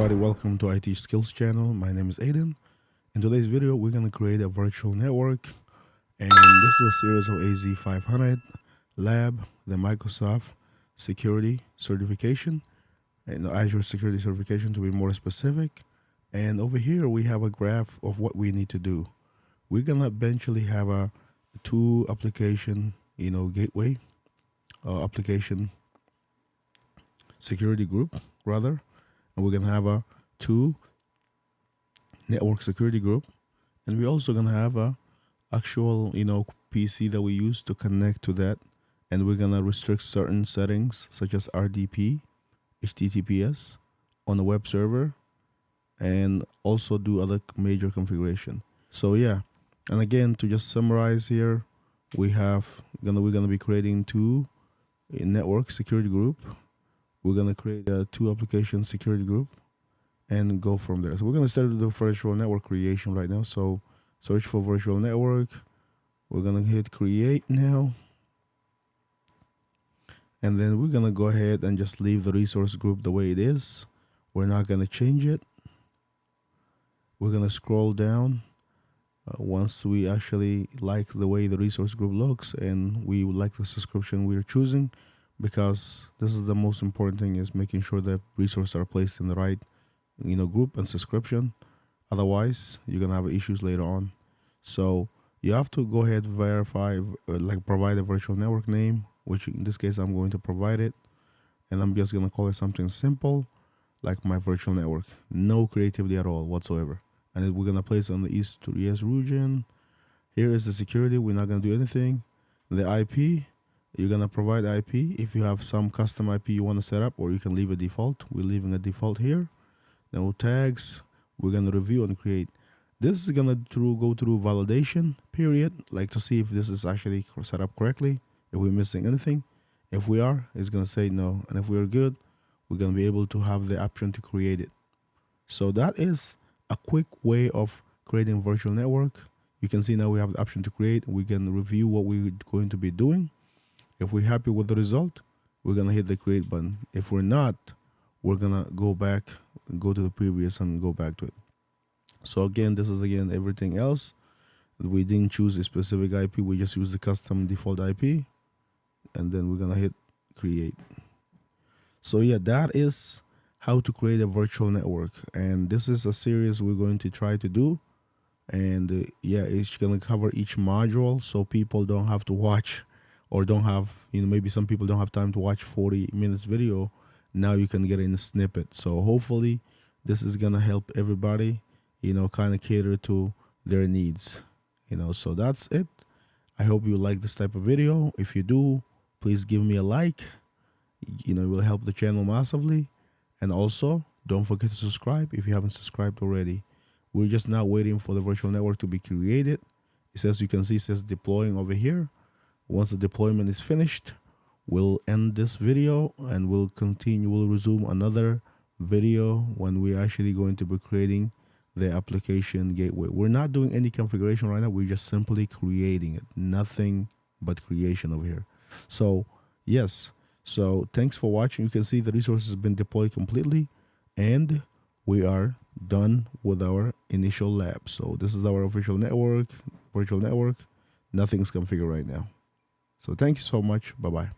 everybody, welcome to IT Skills channel. My name is Aiden. In today's video, we're going to create a virtual network, and this is a series of AZ-500 lab, the Microsoft security certification, and the Azure security certification to be more specific. And over here, we have a graph of what we need to do. We're going to eventually have a two application, gateway, application security group rather, and we're gonna have a two network security group, and we're also gonna have a actual PC that we use to connect to that, and we're gonna restrict certain settings such as RDP, HTTPS on the web server, and also do other major configuration. So yeah, and again, to just summarize here, we're gonna be creating two network security group. We're going to create a two application security group and go from there. So we're going to start with the virtual network creation right now. So search for virtual network. We're going to hit create now. And then we're going to go ahead and just leave the resource group the way it is. We're not going to change it. We're going to scroll down once we actually like the way the resource group looks and we would like the subscription we're choosing, because this is the most important thing, is making sure that resources are placed in the right group and subscription. Otherwise you're gonna have issues later on. So you have to go ahead, verify, provide a virtual network name, which in this case I'm going to provide it, and I'm just gonna call it something simple like my virtual network. No creativity at all whatsoever. And then we're gonna place it on the east to the ES region. Here is the security. We're not gonna do anything. The IP, you're gonna provide IP if you have some custom IP you want to set up, or you can leave a default. We're leaving a default here. No tags. We're gonna review and create. This is gonna go through validation period, like to see if this is actually set up correctly, if we're missing anything. If we are, it's gonna say no, and if we're good, we're gonna be able to have the option to create it. So that is a quick way of creating virtual network. You can see now we have the option to create. We can review what we're going to be doing. If we're happy with the result, we're gonna hit the create button. If we're not, we're gonna go to the previous and go back to it. So again, this is everything else. We didn't choose a specific IP, we just use the custom default IP, and then we're gonna hit create. So yeah, that is how to create a virtual network, and this is a series we're going to try to do. And yeah, it's gonna cover each module, so people don't have to watch, or don't have, maybe some people don't have time to watch 40 minutes video. Now you can get in a snippet. So hopefully this is gonna help everybody, kind of cater to their needs. So that's it. I hope you like this type of video. If you do, please give me a like. It will help the channel massively. And also, don't forget to subscribe if you haven't subscribed already. We're just now waiting for the virtual network to be created. You can see, it says deploying over here. Once the deployment is finished, we'll end this video and we'll resume another video when we're actually going to be creating the application gateway. We're not doing any configuration right now. We're just simply creating it. Nothing but creation over here. So yes. So thanks for watching. You can see the resources have been deployed completely, and we are done with our initial lab. So this is our official virtual network. Nothing's configured right now. So thank you so much. Bye-bye.